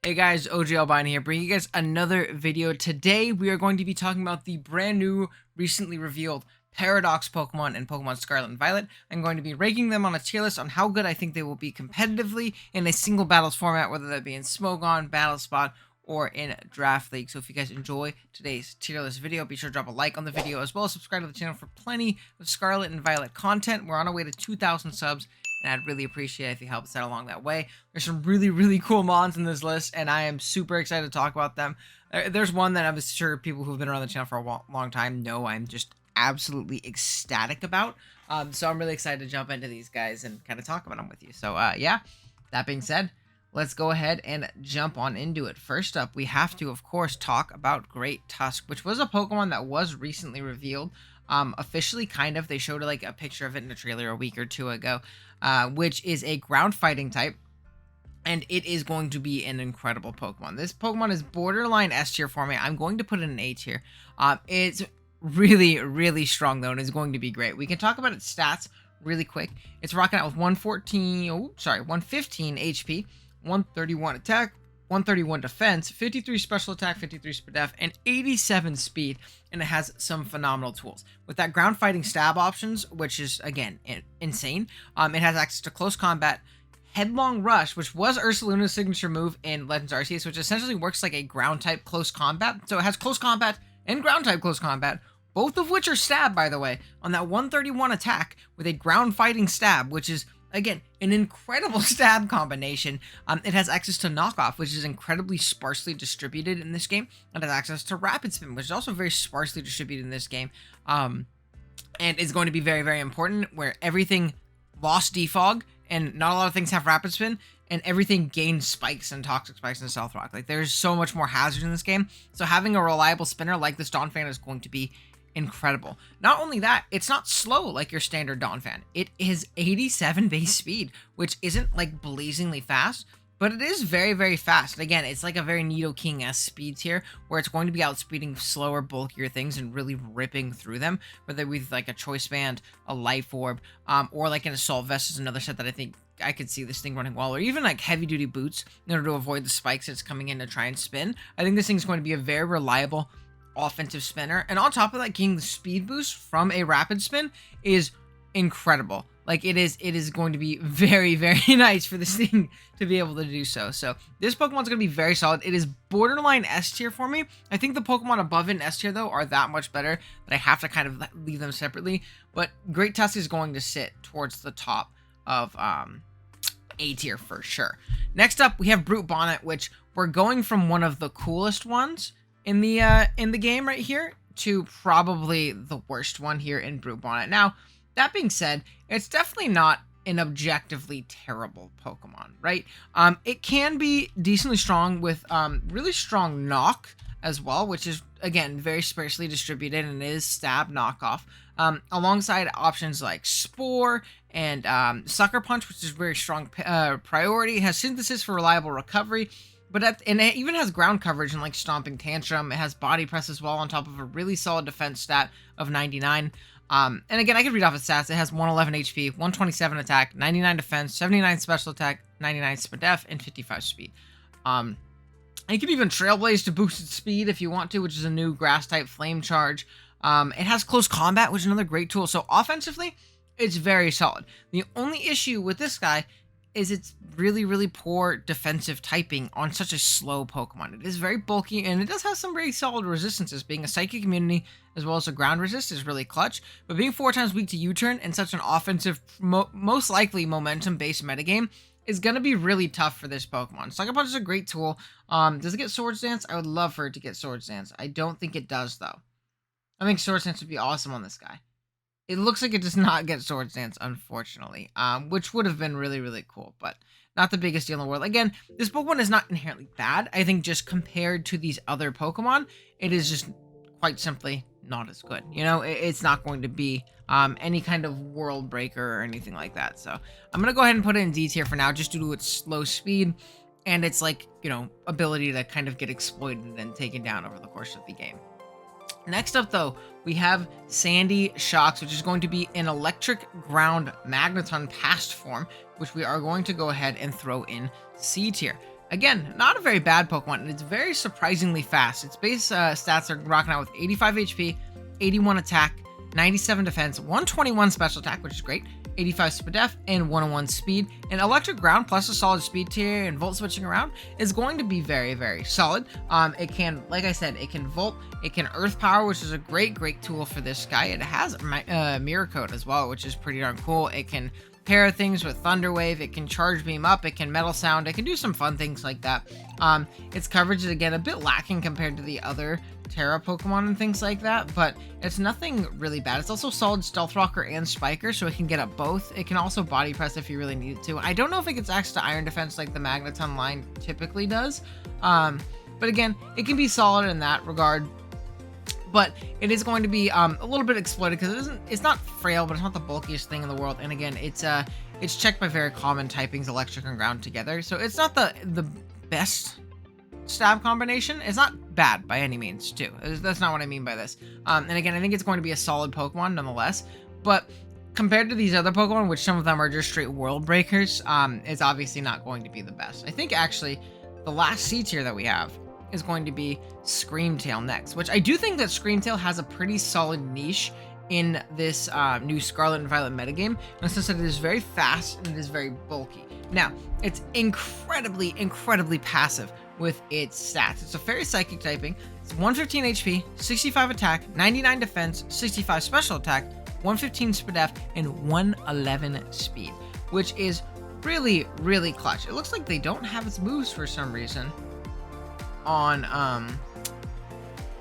Hey guys, OG Albino here, bringing you guys another video. Today we are going to be talking about the brand new, recently revealed Paradox Pokemon and Pokemon Scarlet and Violet. I'm going to be ranking them on a tier list on how good I think they will be competitively in a single battles format, whether that be in Smogon, Battle Spot, or in Draft League. So if you guys enjoy today's tier list video, be sure to drop a like on the video, as well as subscribe to the channel for plenty of Scarlet and Violet content. We're on our way to 2,000 subs, and I'd really appreciate it if you help us out along that way. There's some really cool mons in this list, and I am super excited to talk about them. There's one that I'm sure people who've been around the channel for a long time know I'm just absolutely ecstatic about. So I'm really excited to jump into these guys and kind of talk about them with you. So yeah, that being said, let's go ahead and jump on into it. First up, we have to, of course, talk about Great Tusk, which was a Pokemon that was recently revealed. Officially, kind of. They showed like a picture of it in a trailer a week or two ago, which is a ground fighting type. And it is going to be an incredible Pokemon. This Pokemon is borderline S tier for me. I'm going to put it in A tier. It's really strong though, and is going to be great. We can talk about its stats really quick. It's rocking out with 115 HP, 131 attack, 131 defense, 53 special attack, 53 speed def, and 87 speed, and it has some phenomenal tools. With that ground fighting stab options, which is, again, insane, it has access to close combat, Headlong Rush, which was Ursaluna's signature move in Legends Arceus, which essentially works like a ground-type close combat. So it has close combat and ground-type close combat, both of which are stab, by the way, on that 131 attack with a ground-fighting stab, which is, again, an incredible stab combination. It has access to Knockoff, which is incredibly sparsely distributed in this game. It has access to Rapid Spin, which is also very sparsely distributed in this game. And is going to be very important, where everything lost Defog, and not a lot of things have Rapid Spin, and everything gains spikes and Toxic Spikes and Stealth Rock. Like, there's so much more hazard in this game, so having a reliable spinner like this Donphan is going to be incredible. Not only that, it's not slow like your standard Donphan. It is 87 base speed, which isn't like blazingly fast, but it is very fast. And again, it's like a very Nidoking-esque speed tier, where it's going to be outspeeding slower, bulkier things and really ripping through them, whether with like a Choice Band, a Life Orb, or like an Assault Vest is another set that I think I could see this thing running well, or even like heavy duty boots in order to avoid the spikes that's coming in to try and spin. I think this thing is going to be a very reliable offensive spinner, and on top of that, getting the speed boost from a Rapid Spin is incredible. Like, it is going to be very nice for this thing to be able to do so. So this Pokemon's going to be very solid. It is borderline S tier for me. I think the Pokemon above it in S tier, though, are that much better that I have to kind of leave them separately. But Great Tusk is going to sit towards the top of A tier for sure. Next up, we have Brute Bonnet, which we're going from one of the coolest ones in the game right here to probably the worst one here in Brute Bonnet. Now, that being said, it's definitely not an objectively terrible Pokemon, right? It can be decently strong with really strong knock as well, which is, again, very sparsely distributed and is stab knockoff, alongside options like Spore and Sucker Punch, which is very strong priority. It has Synthesis for reliable recovery, and it even has ground coverage and like Stomping Tantrum. It has Body Press as well, on top of a really solid defense stat of 99. And again, I could read off its stats. It has 111 HP, 127 attack, 99 defense, 79 special attack, 99 speed def, and 55 speed. And you can even Trailblaze to boost its speed if you want to, which is a new grass-type Flame Charge. It has Close Combat, which is another great tool. So offensively, it's very solid. The only issue with this guy is its really poor defensive typing on such a slow Pokemon. It is very bulky, and it does have some very solid resistances. Being a Psychic Immunity as well as a Ground Resist is really clutch, but being 4 times weak to U-Turn in such an offensive, most likely momentum-based metagame is going to be really tough for this Pokemon. Sucker Punch is a great tool. Does it get Swords Dance? I would love for it to get Swords Dance. I don't think it does, though. I think Swords Dance would be awesome on this guy. It looks like it does not get Swords Dance, unfortunately, which would have been really cool, but not the biggest deal in the world. Again, this Pokemon is not inherently bad. I think just compared to these other Pokemon, it is just quite simply not as good. You know, it's not going to be any kind of world breaker or anything like that. So I'm going to go ahead and put it in D tier for now, just due to its slow speed and its, like, you know, ability to kind of get exploited and taken down over the course of the game. Next up, though, we have Sandy Shocks, which is going to be an electric ground Magneton past form, which we are going to go ahead and throw in C tier. Again, not a very bad Pokemon, and it's very surprisingly fast. Its base stats are rocking out with 85 HP, 81 attack, 97 defense, 121 special attack, which is great, 85 speed def, and 101 speed. And electric ground plus a solid speed tier and volt switching around is going to be very, very solid. It can, like I said, it can volt, it can earth power, which is a great tool for this guy. It has mirror coat as well, which is pretty darn cool. It can pair things with Thunder Wave, it can charge beam up, it can metal sound, it can do some fun things like that. Its coverage is again a bit lacking compared to the other Terra Pokemon and things like that, but it's nothing really bad. It's also solid Stealth Rocker and Spiker, so it can get up both. It can also body press if you really need it to. I don't know if it gets access to Iron Defense like the Magneton line typically does, but again, it can be solid in that regard. But it is going to be a little bit exploited because it's not frail, but it's not the bulkiest thing in the world. And again, it's checked by very common typings, electric and ground together. So it's not the best stab combination. It's not bad by any means, too. That's not what I mean by this. And again, I think it's going to be a solid Pokemon nonetheless. But compared to these other Pokemon, which some of them are just straight world breakers, it's obviously not going to be the best. I think actually the last C tier that we have is going to be Screamtail next, which I do think that Screamtail has a pretty solid niche in this new Scarlet and Violet metagame, in the sense that it is very fast and it is very bulky. Now, it's incredibly passive with its stats. It's a Fairy Psychic typing. It's 115 HP, 65 attack, 99 defense, 65 special attack, 115 speed def, and 111 speed, which is really clutch. It looks like they don't have its moves for some reason on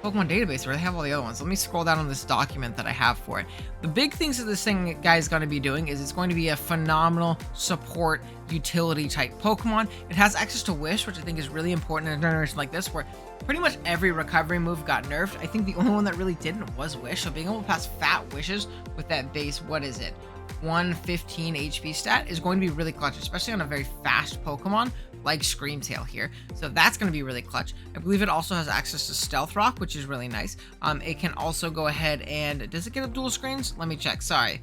Pokemon database where they have all the other ones. Let me scroll down on this document that I have for it. The big things that this thing guy's going to be doing is it's going to be a phenomenal support utility type Pokemon. It has access to Wish, which I think is really important in a generation like this where pretty much every recovery move got nerfed. I think the only one that really didn't was Wish. So being able to pass fat Wishes with that base, what is it, 115 HP stat is going to be really clutch, especially on a very fast Pokemon like Screamtail here. So that's going to be really clutch. I believe it also has access to Stealth Rock, which is really nice. It can also go ahead and, does it get a dual screens? Let me check. Sorry.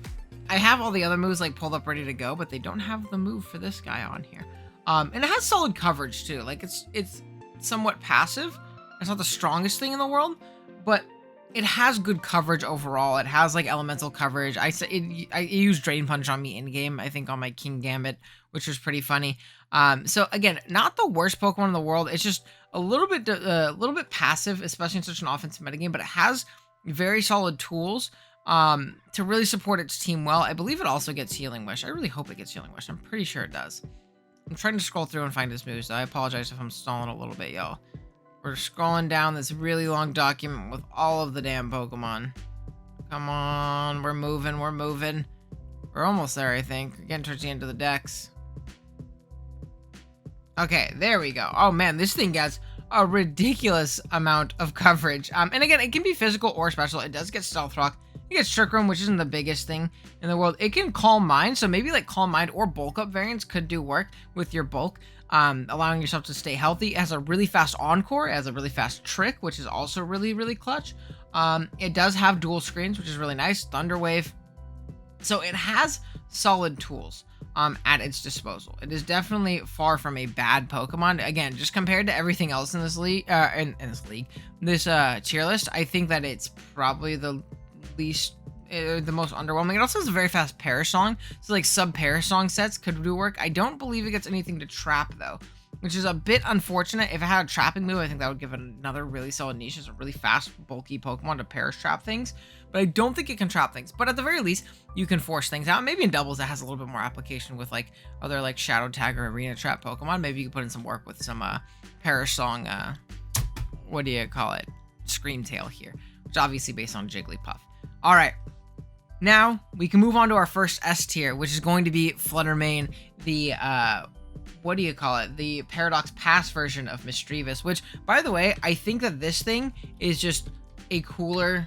I have all the other moves like pulled up ready to go, but they don't have the move for this guy on here. And it has solid coverage too. Like it's somewhat passive. It's not the strongest thing in the world, but it has good coverage overall. It has like elemental coverage. I used Drain Punch on me in game, I think on my King Gambit, which was pretty funny. So again, not the worst Pokemon in the world. It's just a little bit passive, especially in such an offensive metagame, but it has very solid tools to really support its team well. I believe it also gets Healing Wish. I really hope it gets Healing Wish. I'm pretty sure it does. I'm trying to scroll through and find his moves, so I apologize if I'm stalling a little bit, y'all. We're scrolling down this really long document with all of the damn Pokemon. Come on, we're moving. We're almost there, I think. We're getting towards the end of the decks. Okay, there we go. Oh man, this thing gets a ridiculous amount of coverage. And again, it can be physical or special. It does get Stealth Rock. It gets Trick Room, which isn't the biggest thing in the world. It can Calm Mind, so maybe like Calm Mind or Bulk Up variants could do work with your bulk, allowing yourself to stay healthy. It has a really fast Encore. It has a really fast Trick, which is also really clutch. It does have dual screens, which is really nice. Thunder Wave. So it has solid tools at its disposal. It is definitely far from a bad Pokemon. Again, just compared to everything else in this league, this tier list, I think that it's probably the least, the most underwhelming. It also has a very fast Perish Song, so like sub Perish Song sets could do work. I don't believe it gets anything to trap though, which is a bit unfortunate. If it had a trapping move, I think that would give it another really solid niche. It's a really fast, bulky Pokemon to Perish trap things, but I don't think it can trap things. But at the very least, you can force things out. Maybe in doubles, it has a little bit more application with like other like Shadow Tag or Arena Trap Pokemon. Maybe you can put in some work with some Perish Song, what do you call it? Screamtail here, which is obviously based on Jigglypuff. All right, now we can move on to our first S tier, which is going to be Fluttermane, the what do you call it? The Paradox Pass version of Misdreavus, which, by the way, I think that this thing is just a cooler,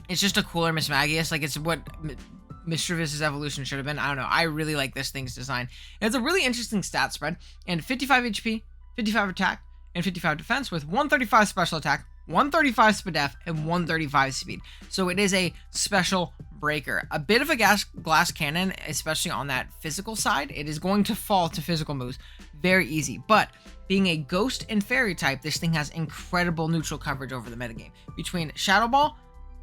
it's just a cooler Mismagius. Like, it's what Misdreavus' evolution should have been. I don't know. I really like this thing's design. It has a really interesting stat spread, and 55 HP, 55 attack, and 55 defense with 135 special attack, 135 speed def, and 135 speed. So it is a special breaker, a bit of a glass cannon, especially on that physical side. It is going to fall to physical moves very easy, but being a ghost and fairy type, this thing has incredible neutral coverage over the metagame. Between Shadow Ball,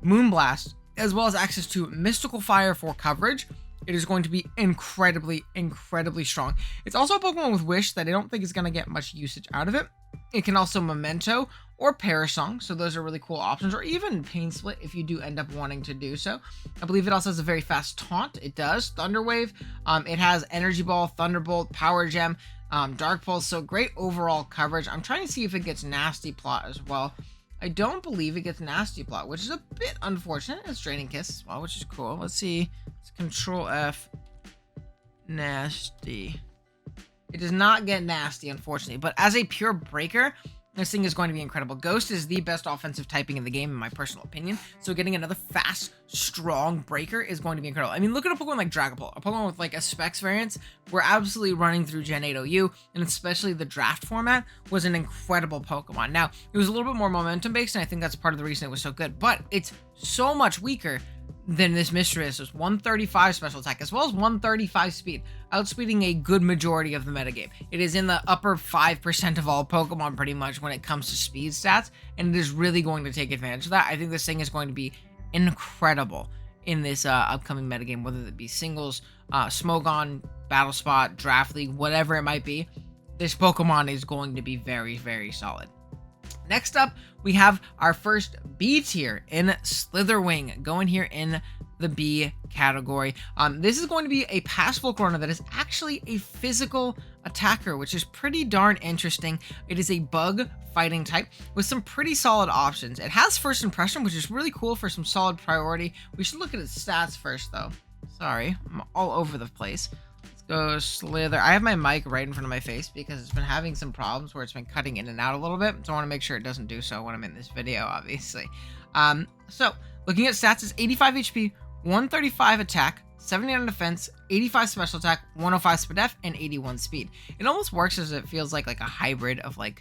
Moonblast, as well as access to Mystical Fire for coverage, it is going to be incredibly, incredibly strong. It's also a Pokemon with Wish that I don't think is going to get much usage out of it. It can also Memento or Perish Song, so those are really cool options, or even Pain Split if you do end up wanting to do so. I believe it also has a very fast taunt. It does. Thunder Wave. It has Energy Ball, Thunderbolt, Power Gem, Dark Pulse, so great overall coverage. I'm trying to see if it gets Nasty Plot as well. I don't believe it gets Nasty Plot, which is a bit unfortunate. It's Draining Kiss as well, which is cool. Let's see. Let's Control F. Nasty. It does not get Nasty, unfortunately. But as a pure breaker, this thing is going to be incredible. Ghost is the best offensive typing in the game, in my personal opinion. So getting another fast, strong breaker is going to be incredible. I mean, look at a Pokemon like Dragapult. A Pokemon with like a Specs variance. We're absolutely running through Gen 8 OU, and especially the draft format was an incredible Pokemon. Now, it was a little bit more momentum based, and I think that's part of the reason it was so good. But it's so much weaker than this Mischievous. It's 135 special attack as well as 135 speed, outspeeding a good majority of the metagame. It is in the upper 5% of all Pokemon pretty much when it comes to speed stats, and it is really going to take advantage of that. I think this thing is going to be incredible in this upcoming metagame, whether it be singles, Smogon, Battle Spot, Draft League, whatever it might be. This Pokemon is going to be very, very solid. Next up, we have our first B tier in Slitherwing, going here in the B category. This is going to be a passive Volcarona that is actually a physical attacker, which is pretty darn interesting. It is a bug fighting type with some pretty solid options. It has First Impression, which is really cool for some solid priority. We should look at its stats first, though. Sorry, I'm all over the place. Go Slither. I have my mic right in front of my face because it's been having some problems where it's been cutting in and out a little bit. So I want to make sure it doesn't do so when I'm in this video, obviously. So looking at stats, it's 85 HP, 135 attack, 79 defense, 85 special attack, 105 speed def, and 81 speed. It almost works as it feels like a hybrid of like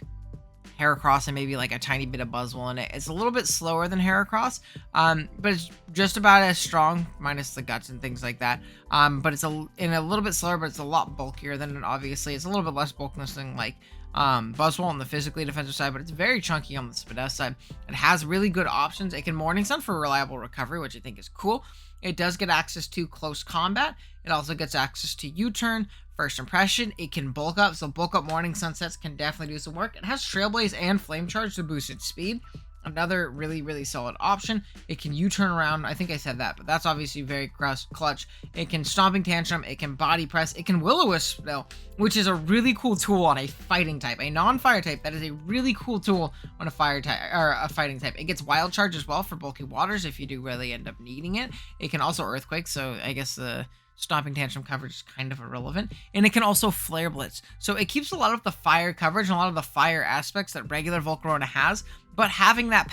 Heracross and maybe like a tiny bit of Buzzwole in it. It's a little bit slower than Heracross, but it's just about as strong, minus the guts and things like that. But it's a little bit slower, but it's a lot bulkier than it, obviously. It's a little bit less bulkiness than like Buzzwole on the physically defensive side, but it's very chunky on the Spadef side. It has really good options. It can Morning Sun for reliable recovery, which I think is cool. It does get access to close combat. It also gets access to U-turn, First Impression. It can bulk up, so bulk up Morning Sunsets can definitely do some work. It has Trailblaze and Flame Charge to boost its speed. Another really, really solid option. It can U-turn around. I think I said that, but that's obviously very clutch. It can Stomping Tantrum. It can Body Press. It can Will-O-Wisp, though, which is a really cool tool on a fighting type. A non-fire type, that is a really cool tool on a fire type, or a fighting type. It gets Wild Charge as well for bulky waters if you do really end up needing it. It can also Earthquake, so I guess the Stomping Tantrum coverage is kind of irrelevant. And it can also Flare Blitz. So it keeps a lot of the fire coverage and a lot of the fire aspects that regular Volcarona has, but having that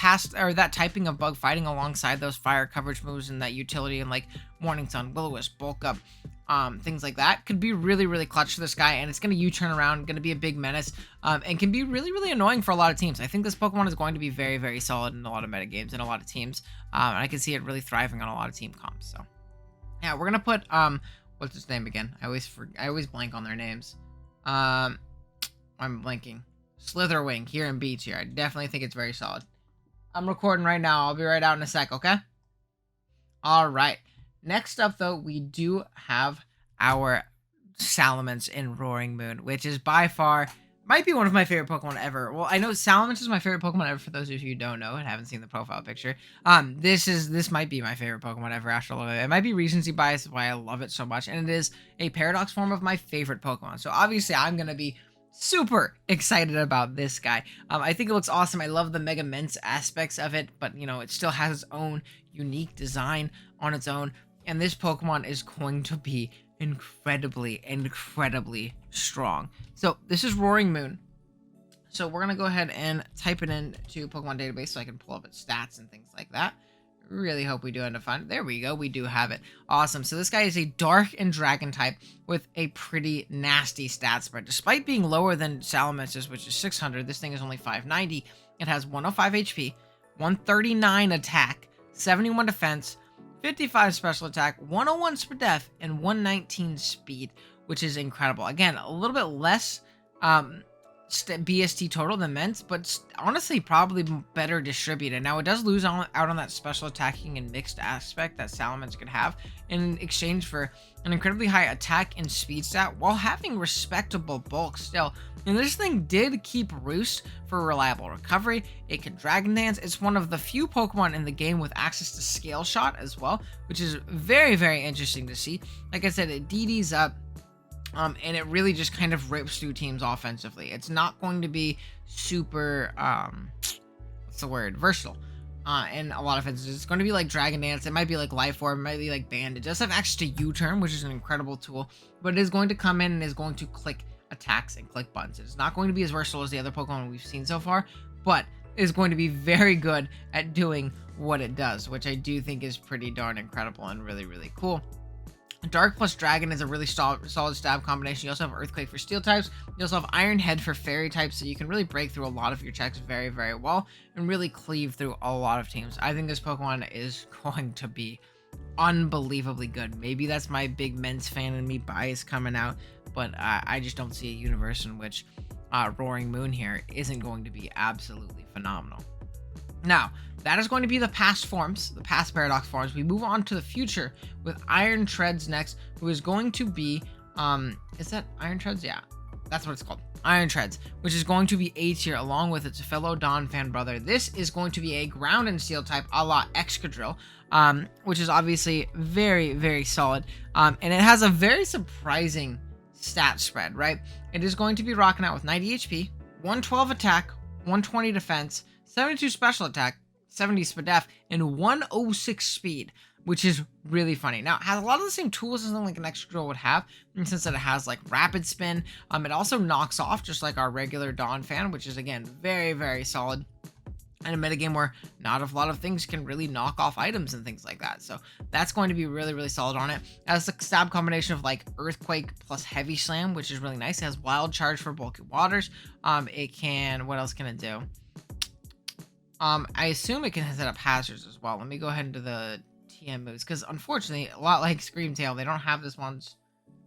that typing of bug fighting alongside those fire coverage moves and that utility and like Morning Sun, Will-O-Wisp, bulk up, things like that could be really, really clutch for this guy, and it's going to U-turn around, going to be a big menace, and can be really, really annoying for a lot of teams. I think this Pokemon is going to be very, very solid in a lot of metagames and a lot of teams, and I can see it really thriving on a lot of team comps, so. Yeah, we're gonna put what's his name again? I always blank on their names. I'm blanking. Slitherwing here in B tier. I definitely think it's very solid. I'm recording right now. I'll be right out in a sec, okay? All right. Next up, though, we do have our Salamence in Roaring Moon, which is by far might be one of my favorite Pokemon ever. Well, I know Salamence is my favorite Pokemon ever, for those of you who don't know and haven't seen the profile picture. This might be my favorite Pokemon ever after a little bit. It might be recency bias why I love it so much, and it is a Paradox form of my favorite Pokemon. So obviously I'm going to be super excited about this guy. I think it looks awesome. I love the Mega Mince aspects of it, but you know, it still has its own unique design on its own, and this Pokemon is going to be incredibly strong. So this is Roaring Moon. So we're gonna go ahead and type it into Pokemon database so I can pull up its stats and things like that. Really hope we do end up finding. There we go. We do have it. Awesome. So this guy is a Dark and Dragon type with a pretty nasty stat spread. Despite being lower than Salamence's, which is 600, this thing is only 590. It has 105 HP, 139 attack, 71 defense, 55 special attack, 101 speed def, and 119 speed, which is incredible. Again, a little bit less BST total than Mence, but honestly probably better distributed. Now it does lose out on that special attacking and mixed aspect that Salamence could have in exchange for an incredibly high attack and speed stat while having respectable bulk still. And this thing did keep Roost for reliable recovery. It can Dragon Dance. It's one of the few Pokemon in the game with access to Scale Shot as well, which is very, very interesting to see. Like I said, it DDs up. And it really just kind of rips through teams offensively. It's not going to be super, what's the word? Versatile. In a lot of instances, it's going to be like Dragon Dance. It might be like Life Orb. It might be like Band. It does have access to U-Turn, which is an incredible tool. But it is going to come in and is going to click attacks and click buttons. It's not going to be as versatile as the other Pokemon we've seen so far, but it is going to be very good at doing what it does, which I do think is pretty darn incredible and really, really cool. Dark plus Dragon is a really solid stab combination. You also have Earthquake for Steel types. You also have Iron Head for Fairy types, so you can really break through a lot of your checks very, very well and really cleave through a lot of teams. I think this Pokemon is going to be unbelievably good. Maybe that's my big Mence fan and me bias coming out, but I just don't see a universe in which Roaring Moon here isn't going to be absolutely phenomenal. Now, that is going to be the past forms, the past Paradox forms. We move on to the future with Iron Treads next, who is going to be, is that Iron Treads? Yeah, that's what it's called. Iron Treads, which is going to be A tier along with its fellow Donphan brother. This is going to be a ground and steel type a la Excadrill, which is obviously very, very solid. And it has a very surprising stat spread, right? It is going to be rocking out with 90 HP, 112 attack, 120 defense, 72 special attack, 70 speed def, and 106 speed, which is really funny. Now, it has a lot of the same tools as something like an Excadrill would have, in the sense that it has like rapid spin. It also knocks off just like our regular Donphan, which is again very, very solid. And a metagame where not a lot of things can really knock off items and things like that. So that's going to be really, really solid on it. It has a stab combination of like Earthquake plus Heavy Slam, which is really nice. It has Wild Charge for bulky waters. It can, what else can it do? I assume it can set up hazards as well. Let me go ahead into the TM moves, because unfortunately, a lot like Screamtail, they don't have this one's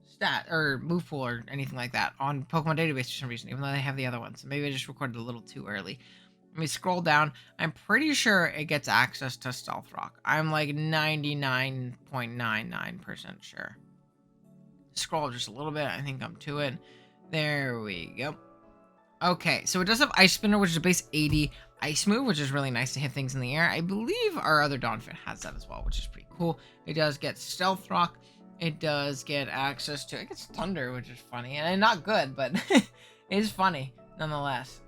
stat or move pool or anything like that on Pokemon Database for some reason, even though they have the other one. So maybe I just recorded a little too early. Let me scroll down. I'm pretty sure it gets access to Stealth Rock. I'm like 99.99% sure. Scroll up just a little bit. I think I'm to it. There we go. Okay, so it does have Ice Spinner, which is a base 80 ice move, which is really nice to hit things in the air. I believe our other Donphan has that as well, which is pretty cool. It does get Stealth Rock. It does get access to, it gets Thunder, which is funny. And not good, but it is funny nonetheless.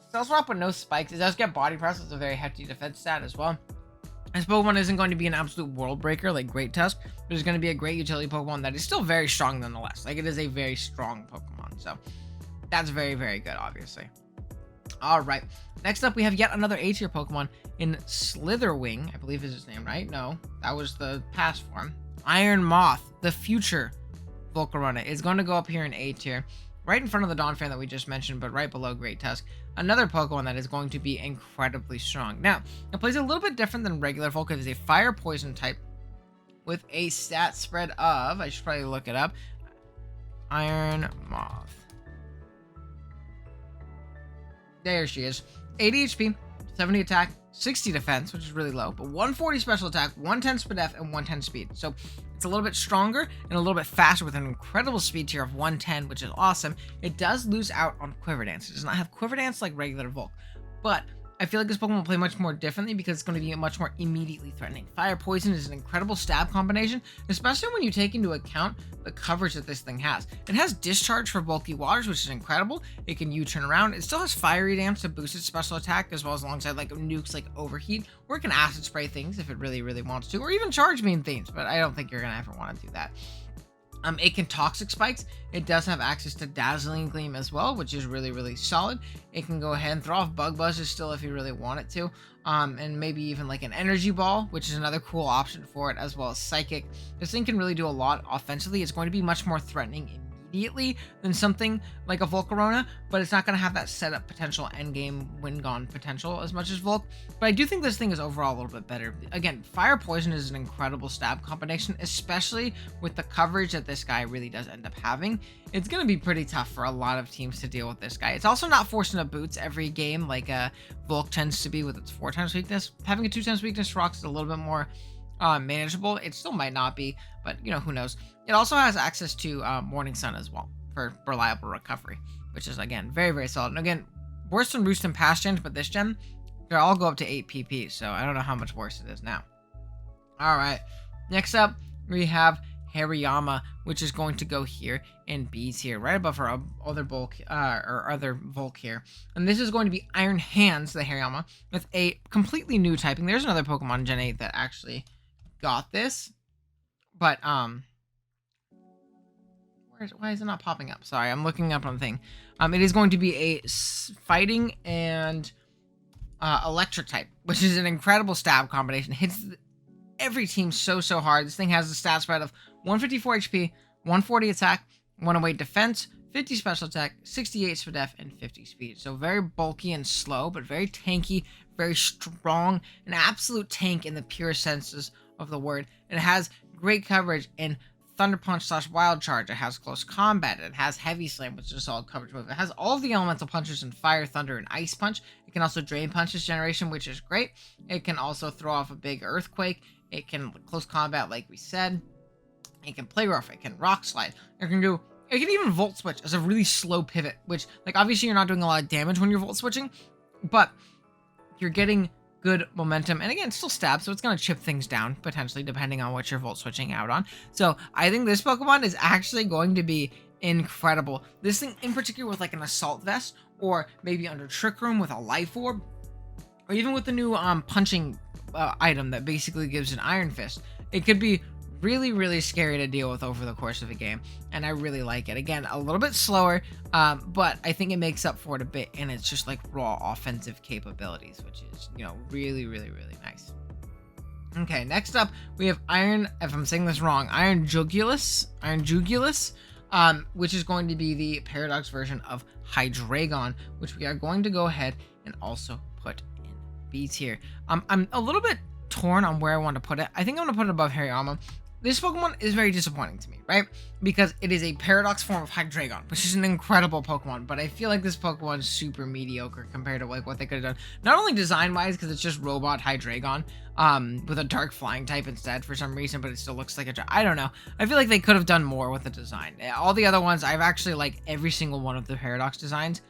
Stealth Rock with no spikes. It does get Body Press. It's a very hefty defense stat as well. This Pokemon isn't going to be an absolute world breaker like Great Tusk, but it's going to be a great utility Pokemon that is still very strong nonetheless. Like, it is a very strong Pokemon. So that's very, very good, obviously. All right. Next up, we have yet another A tier Pokemon in Slitherwing, I believe is his name, right? No, that was the past form. Iron Moth, the future Volcarona, is going to go up here in A tier, right in front of the Donphan that we just mentioned, but right below Great Tusk. Another Pokemon that is going to be incredibly strong. Now, it plays a little bit different than regular Volcarona. It is a fire poison type with a stat spread of, I should probably look it up, Iron Moth. There she is. 80 HP, 70 attack, 60 defense, which is really low, but 140 special attack, 110 speed def, and 110 speed. So it's a little bit stronger and a little bit faster with an incredible speed tier of 110, which is awesome. It does lose out on Quiver Dance. It does not have Quiver Dance like regular Volk, but I feel like this Pokemon will play much more differently because it's going to be much more immediately threatening. Fire Poison is an incredible stab combination, especially when you take into account the coverage that this thing has. It has Discharge for bulky waters, which is incredible. It can U-turn around. It still has Fiery Dance to boost its special attack, as well as alongside like nukes like Overheat, or it can Acid Spray things if it really, really wants to, or even Charge Beam things, but I don't think you're going to ever want to do that. It can Toxic Spikes. It does have access to Dazzling Gleam as well, which is really, really solid. It can go ahead and throw off Bug Buzzers still if you really want it to. And maybe even like an Energy Ball, which is another cool option for it, as well as Psychic. This thing can really do a lot offensively. It's going to be much more threatening immediately than something like a Volcarona, but it's not going to have that setup potential, endgame win gone potential as much as Volk. But I do think this thing is overall a little bit better. Again, Fire Poison is an incredible stab combination, especially with the coverage that this guy really does end up having. It's going to be pretty tough for a lot of teams to deal with this guy. It's also not forcing up boots every game like Volk tends to be with its 4 times weakness. Having a 2 times weakness rocks is a little bit more manageable. It still might not be, but who knows. It also has access to Morning Sun as well for reliable recovery, which is again very, very solid. And again, worse than Roost and past gens, but this gen they all go up to 8 pp, so I don't know how much worse it is now. All right, next up we have Hariyama, which is going to go here and B tier, right above her other bulk or other Volk here. And this is going to be Iron Hands, the Hariyama, with a completely new typing. There's another Pokemon Gen 8 that actually got this, but why is it not popping up? Sorry, I'm looking up on the thing. It is going to be a fighting and electric type, which is an incredible stab combination. Hits every team so hard. This thing has a stat spread of 154 HP, 140 attack, 108 defense, 50 special attack, 68 speed def, and 50 speed. So very bulky and slow, but very tanky, very strong, an absolute tank in the pure senses of the word. It has great coverage in Thunder Punch / Wild Charge. It has close combat. It has Heavy Slam, which is a solid coverage move. It has all of the elemental punches in Fire, Thunder, and Ice Punch. It can also Drain Punch this generation, which is great. It can also throw off a big Earthquake. It can close combat, like we said. It can Play Rough. It can Rock Slide. It can even Volt Switch as a really slow pivot, which, like, obviously you're not doing a lot of damage when you're Volt Switching, but you're getting good momentum, and again, still stab, so it's going to chip things down, potentially, depending on what you're Volt Switching out on. So I think this Pokemon is actually going to be incredible. This thing, in particular, with like an Assault Vest, or maybe under Trick Room with a Life Orb, or even with the new punching item that basically gives an Iron Fist, it could be really scary to deal with over the course of a game, and I really like it. Again, a little bit slower, but I think it makes up for it a bit, and it's just like raw offensive capabilities, which is really nice. Okay, next up we have Iron, if I'm saying this wrong, Iron Jugulus, which is going to be the Paradox version of Hydreigon, which we are going to go ahead and also put in B tier. I'm a little bit torn on where I want to put it. I think I'm going to put it above Hariyama. This Pokemon is very disappointing to me, right? Because it is a Paradox form of Hydreigon, which is an incredible Pokemon, but I feel like this Pokemon is super mediocre compared to like what they could have done. Not only design-wise, because it's just Robot Hydreigon, with a Dark Flying type instead for some reason, but it still looks like I don't know. I feel like they could have done more with the design. All the other ones, I've actually liked every single one of the Paradox designs,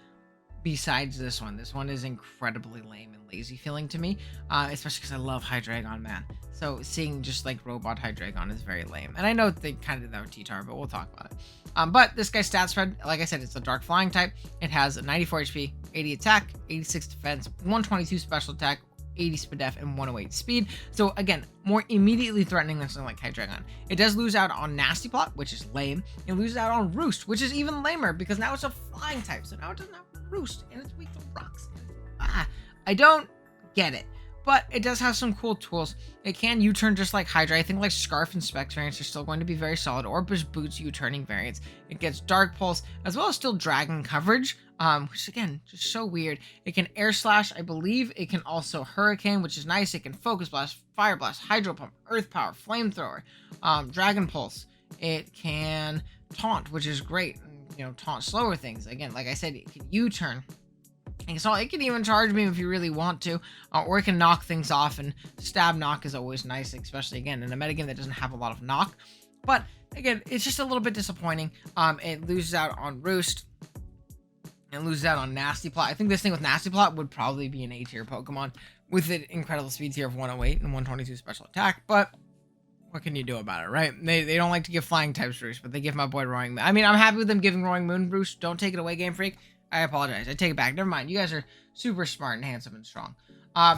besides this one. This one is incredibly lame and lazy feeling to me, especially because I love Hydreigon, man. So seeing just like Robot Hydreigon is very lame. And I know they kind of did that with T-Tar, but we'll talk about it. But this guy's stat spread, like I said, it's a Dark Flying type. It has 94 HP, 80 attack, 86 defense, 122 special attack, 80 speed def, and 108 speed. So again, more immediately threatening than something like Hydreigon. It does lose out on Nasty Plot, which is lame. It loses out on Roost, which is even lamer because now it's a flying type. So now it doesn't have Roost, and it's weak to rocks. I don't get it. But it does have some cool tools. It can U-turn just like Hydra. I think like Scarf and Specs variants are still going to be very solid, or Boots U-turning variants. It gets Dark Pulse, as well as still Dragon coverage, which again, just so weird. It can Air Slash, I believe. It can also Hurricane, which is nice. It can Focus Blast, Fire Blast, Hydro Pump, Earth Power, Flamethrower, Dragon Pulse. It can Taunt, which is great. Taunt slower things. Again, like I said, it can U-turn. And so it can even charge beam if you really want to, or it can knock things off, and stab knock is always nice, especially again in a metagame that doesn't have a lot of knock. But again, it's just a little bit disappointing. It loses out on Roost and loses out on Nasty Plot. I think this thing with Nasty Plot would probably be an A tier Pokemon with an incredible speed tier of 108 and 122 special attack, but what can you do about it, right? They don't like to give flying types Roost, but they give my boy Roaring Moon. I mean, I'm happy with them giving Roaring Moon Roost. Don't take it away, Game Freak. I apologize. I take it back. Never mind. You guys are super smart and handsome and strong.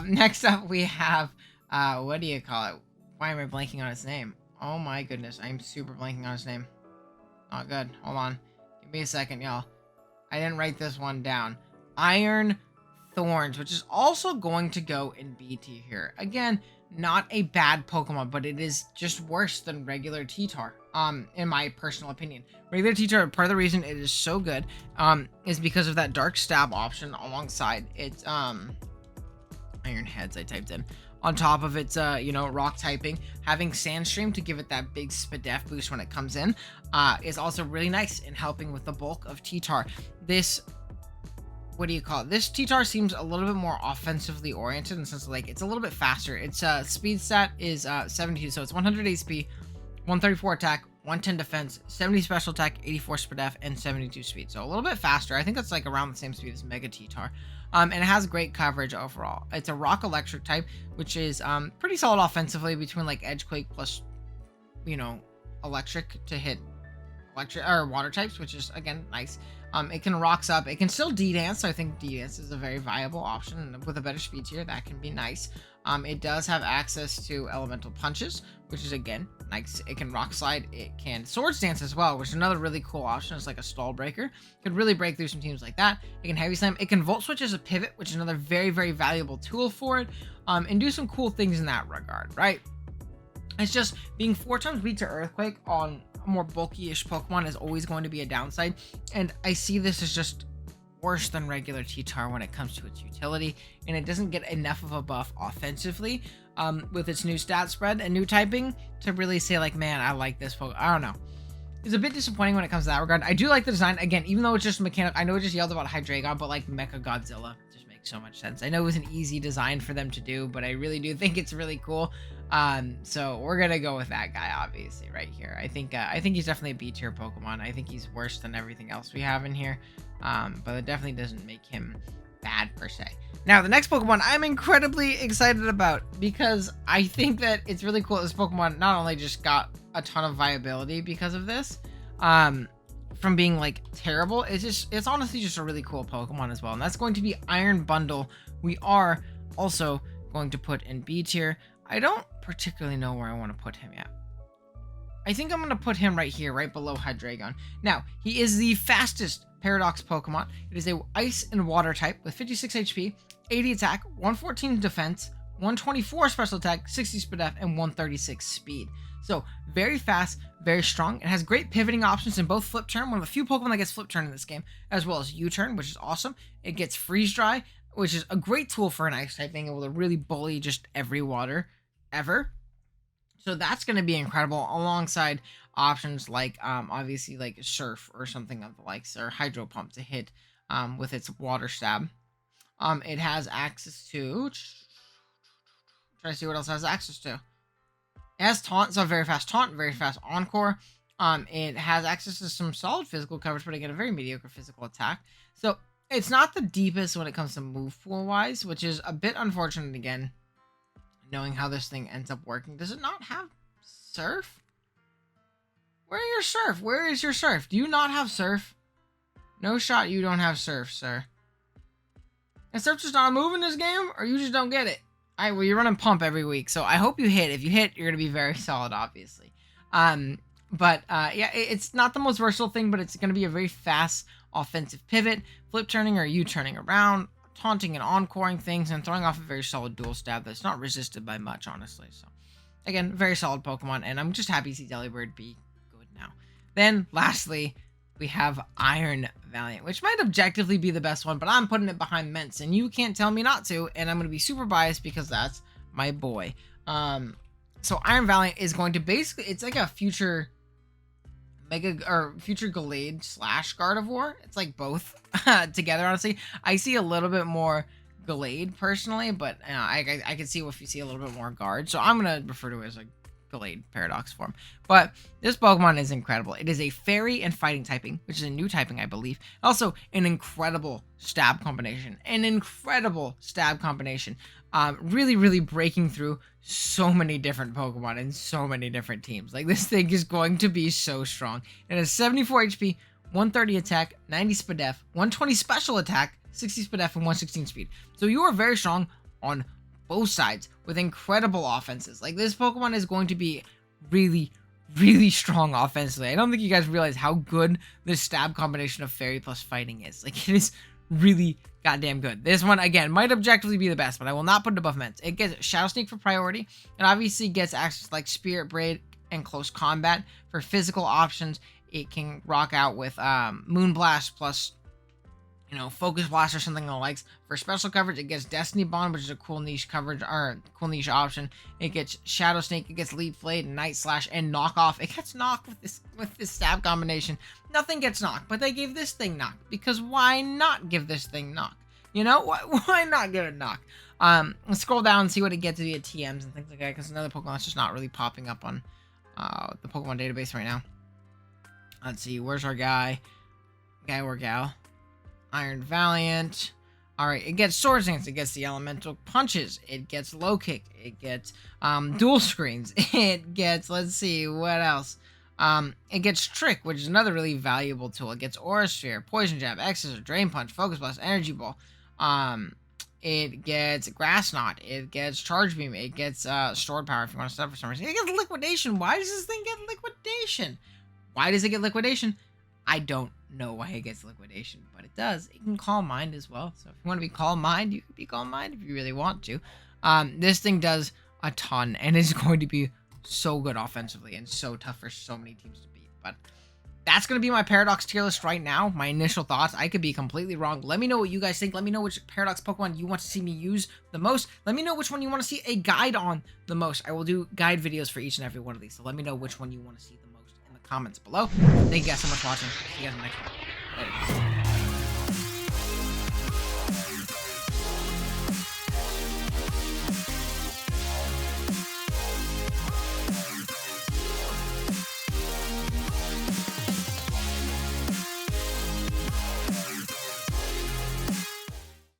Next up, we have, what do you call it? Why am I blanking on its name? Oh my goodness. I'm super blanking on its name. Not good. Hold on. Give me a second, y'all. I didn't write this one down. Iron Thorns, which is also going to go in B tier here. Again, not a bad Pokemon, but it is just worse than regular T-Tar, in my personal opinion. Regular T-Tar, part of the reason it is so good, is because of that Dark Stab option alongside its, Iron Heads I typed in. On top of its, rock typing, having Sandstream to give it that big Spadef boost when it comes in, is also really nice in helping with the bulk of T-Tar. This, what do you call it? This T-Tar seems a little bit more offensively oriented in the sense of, like, it's a little bit faster. Its speed stat is 72, so it's 108 speed, 134 attack, 110 defense, 70 special attack, 84 Spadef, and 72 speed. So a little bit faster. I think that's like around the same speed as Mega T-Tar. And it has great coverage overall. It's a rock electric type, which is pretty solid offensively between like Edge Quake plus, electric to hit electric or water types, which is again nice. It can rocks up. It can still D-Dance, so I think D-Dance is a very viable option, and with a better speed tier, that can be nice. It does have access to elemental punches, which is again nice. It can rock slide. It can swords dance as well, which is another really cool option. It's like a stall breaker. Could really break through some teams like that. It can heavy slam. It can volt switch as a pivot, which is another very, very valuable tool for it. And do some cool things in that regard, right? It's just being 4 times weak to Earthquake on a more bulky-ish Pokemon is always going to be a downside, and I see this as just worse than regular T-Tar when it comes to its utility, and it doesn't get enough of a buff offensively with its new stat spread and new typing to really say like, man, I like this Pokemon. I don't know. It's a bit disappointing when it comes to that regard. I do like the design. Again, even though it's just mechanical, I know I just yelled about Hydreigon, but like Mecha Godzilla just makes so much sense. I know it was an easy design for them to do, but I really do think it's really cool. So we're gonna go with that guy, obviously, right here. I think he's definitely a B tier Pokemon. I think he's worse than everything else we have in here, but it definitely doesn't make him bad per se. Now, the next Pokemon I'm incredibly excited about because I think that it's really cool. This Pokemon not only just got a ton of viability because of this, from being like terrible, it's honestly just a really cool Pokemon as well, and that's going to be Iron Bundle. We are also going to put in B tier. I don't particularly know where I want to put him yet. I think I'm going to put him right here, right below Hydreigon. Now, he is the fastest Paradox Pokemon. It is a Ice and Water type with 56 HP, 80 attack, 114 defense, 124 special attack, 60 Spadef, and 136 speed. So, very fast, very strong. It has great pivoting options in both Flip Turn, one of the few Pokemon that gets Flip Turn in this game, as well as U-Turn, which is awesome. It gets Freeze Dry, which is a great tool for an Ice type, being able to really bully just every water ever. So that's going to be incredible, alongside options like obviously like Surf or something of the likes, or Hydro Pump to hit with its water stab. It has access to, try to see what else it has access to. It has Taunt, so very fast Taunt, very fast Encore. It has access to some solid physical coverage, but again, a very mediocre physical attack. So it's not the deepest when it comes to move pool wise, which is a bit unfortunate again, knowing how this thing ends up working. Does it not have Surf? Where are your Surf? Where is your Surf? Do you not have Surf? No shot you don't have Surf, sir. And Surf just not a move in this game, or you just don't get it? Alright, well, you're running Pump every week, so I hope you hit. If you hit, you're going to be very solid, obviously. Yeah, it's not the most versatile thing, but it's going to be a very fast offensive pivot, flip turning or U-turning around, taunting and encoring things, and throwing off a very solid dual stab that's not resisted by much, honestly. So, again, very solid Pokemon, and I'm just happy to see Delibird be good now. Then, lastly, we have Iron Valiant, which might objectively be the best one, but I'm putting it behind Mence, and you can't tell me not to, and I'm going to be super biased because that's my boy. So Iron Valiant is going to basically, it's like a future future Gallade / Gardevoir. It's like both together, honestly. I see a little bit more Gallade personally, but I can see if you see a little bit more Guard, so I'm going to refer to it as a Gallade Paradox form. But this Pokemon is incredible. It is a Fairy and Fighting typing, which is a new typing, I believe. Also, an incredible stab combination. Really, really breaking through so many different Pokemon and so many different teams. Like, this thing is going to be so strong. It has 74 HP, 130 attack, 90 Spadef, 120 special attack, 60 Spadef, and 116 speed. So you are very strong on both sides with incredible offenses. Like, this Pokemon is going to be really, really strong offensively. I don't think you guys realize how good this stab combination of Fairy plus Fighting is. Like, it is really goddamn good. This one, again, might objectively be the best, but I will not put it above Mence. It gets Shadow Sneak for priority. It obviously gets access to, like, Spirit Braid and Close Combat. For physical options, it can rock out with Moon Blast plus, you know, Focus Blast or something it likes. For special coverage, it gets Destiny Bond, which is a cool niche coverage or cool niche option. It gets Shadow Snake, it gets Leap Blade, Night Slash, and Knock Off. It gets knocked with this stab combination. Nothing gets knocked, but they gave this thing knock, because why not give this thing knock? You know, why not give it knock? Let's scroll down and see what it gets via TMs and things like that, because another Pokemon that's just not really popping up on the Pokemon database right now. Let's see, where's our guy or gal? Iron Valiant. Alright, it gets Sword Stance, it gets the Elemental Punches, it gets Low Kick, it gets Dual Screens, it gets, let's see, what else? It gets Trick, which is another really valuable tool. It gets Aura Sphere, Poison Jab, Exorcism, Drain Punch, Focus Blast, Energy Ball. It gets Grass Knot, it gets Charge Beam, it gets Stored Power if you want to stop for some reason. It gets Liquidation. Why does this thing get Liquidation? Why does it get Liquidation? I don't know why it gets Liquidation, but it does. It can Calm Mind as well. So if you want to be Calm Mind, you can be Calm Mind if you really want to. This thing does a ton and is going to be so good offensively and so tough for so many teams to beat. But that's going to be my Paradox tier list right now. My initial thoughts. I could be completely wrong. Let me know what you guys think. Let me know which Paradox Pokemon you want to see me use the most. Let me know which one you want to see a guide on the most. I will do guide videos for each and every one of these. So let me know which one you want to see the most in the comments below. Thank you guys so much for watching. See you guys in the next one. Later.